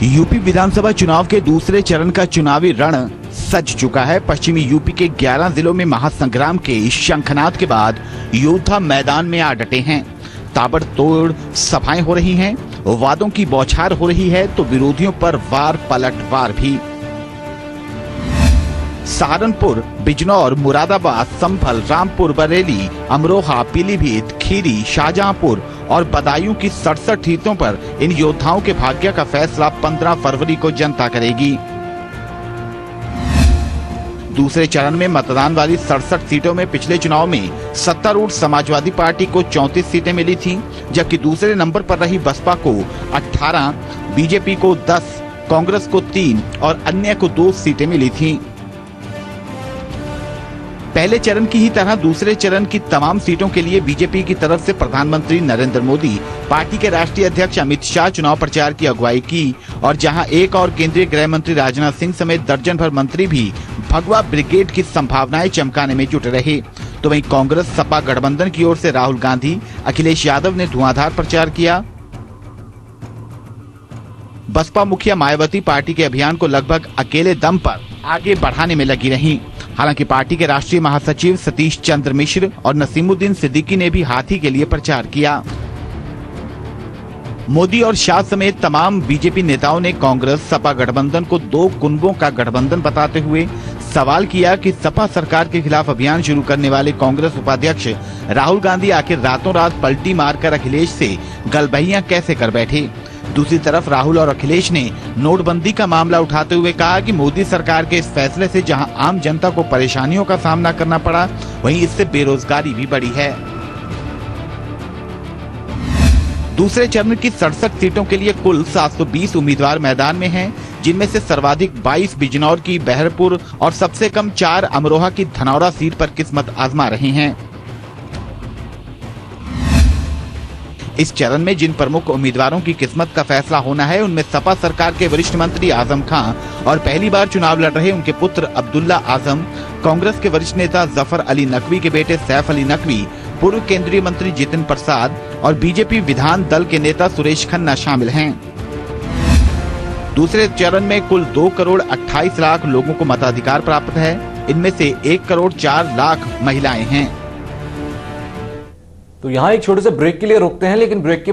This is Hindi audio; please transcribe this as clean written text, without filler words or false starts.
यूपी विधानसभा चुनाव के दूसरे चरण का चुनावी रण सज चुका है। पश्चिमी यूपी के 11 जिलों में महासंग्राम के शंखनाद के बाद योद्धा मैदान में आ डटे हैं। ताबड़तोड़ सभाएं हो रही हैं, वादों की बौछार हो रही है तो विरोधियों पर वार पलटवार भी। सहारनपुर, बिजनौर, मुरादाबाद, संभल, रामपुर, बरेली, अमरोहा, पीलीभीत, खीरी, शाहजहांपुर और बदायूं की 67 सीटों पर इन योद्धाओं के भाग्य का फैसला 15 फरवरी को जनता करेगी। दूसरे चरण में मतदान वाली 67 सीटों में पिछले चुनाव में सत्तारूढ़ समाजवादी पार्टी को 34 सीटें मिली थीं, जबकि दूसरे नंबर पर रही बसपा को 18, बीजेपी को 10, कांग्रेस को 3 और अन्य को 2 सीटें मिली थीं। पहले चरण की ही तरह दूसरे चरण की तमाम सीटों के लिए बीजेपी की तरफ से प्रधानमंत्री नरेंद्र मोदी, पार्टी के राष्ट्रीय अध्यक्ष अमित शाह चुनाव प्रचार की अगुवाई की और जहां एक और केंद्रीय गृह मंत्री राजनाथ सिंह समेत दर्जन भर मंत्री भी भगवा ब्रिगेड की संभावनाएं चमकाने में जुटे रहे, तो वहीं कांग्रेस सपा गठबंधन की ओर से राहुल गांधी, अखिलेश यादव ने धुआंधार प्रचार किया। बसपा मुखिया मायावती पार्टी के अभियान को लगभग अकेले दम पर आगे बढ़ाने में लगी रहीं। हालांकि पार्टी के राष्ट्रीय महासचिव सतीश चंद्र मिश्र और नसीमुद्दीन सिद्दीकी ने भी हाथी के लिए प्रचार किया। मोदी और शाह समेत तमाम बीजेपी नेताओं ने कांग्रेस सपा गठबंधन को 2 गुंबों का गठबंधन बताते हुए सवाल किया कि सपा सरकार के खिलाफ अभियान शुरू करने वाले कांग्रेस उपाध्यक्ष राहुल गांधी आखिर रातों रात पलटी मारकर अखिलेश से गलबहियां कैसे कर बैठे। दूसरी तरफ राहुल और अखिलेश ने नोटबंदी का मामला उठाते हुए कहा कि मोदी सरकार के इस फैसले से जहां आम जनता को परेशानियों का सामना करना पड़ा, वहीं इससे बेरोजगारी भी बढ़ी है। दूसरे चरण की 67 सीटों के लिए कुल 720 उम्मीदवार मैदान में हैं, जिनमें से सर्वाधिक 22 बिजनौर की बहरपुर और सबसे कम 4 अमरोहा की धनौरा सीट पर किस्मत आजमा रहे हैं। इस चरण में जिन प्रमुख उम्मीदवारों की किस्मत का फैसला होना है, उनमें सपा सरकार के वरिष्ठ मंत्री आजम खां और पहली बार चुनाव लड़ रहे उनके पुत्र अब्दुल्ला आजम, कांग्रेस के वरिष्ठ नेता जफर अली नकवी के बेटे सैफ अली नकवी, पूर्व केंद्रीय मंत्री जितिन प्रसाद और बीजेपी विधान दल के नेता सुरेश खन्ना शामिल हैं। दूसरे चरण में कुल 2 करोड़ 28 लाख लोगों को मताधिकार प्राप्त है। इनमें से 1 करोड़ 4 लाख महिलाएं हैं। तो यहाँ एक छोटे से ब्रेक के लिए रुकते हैं, लेकिन ब्रेक के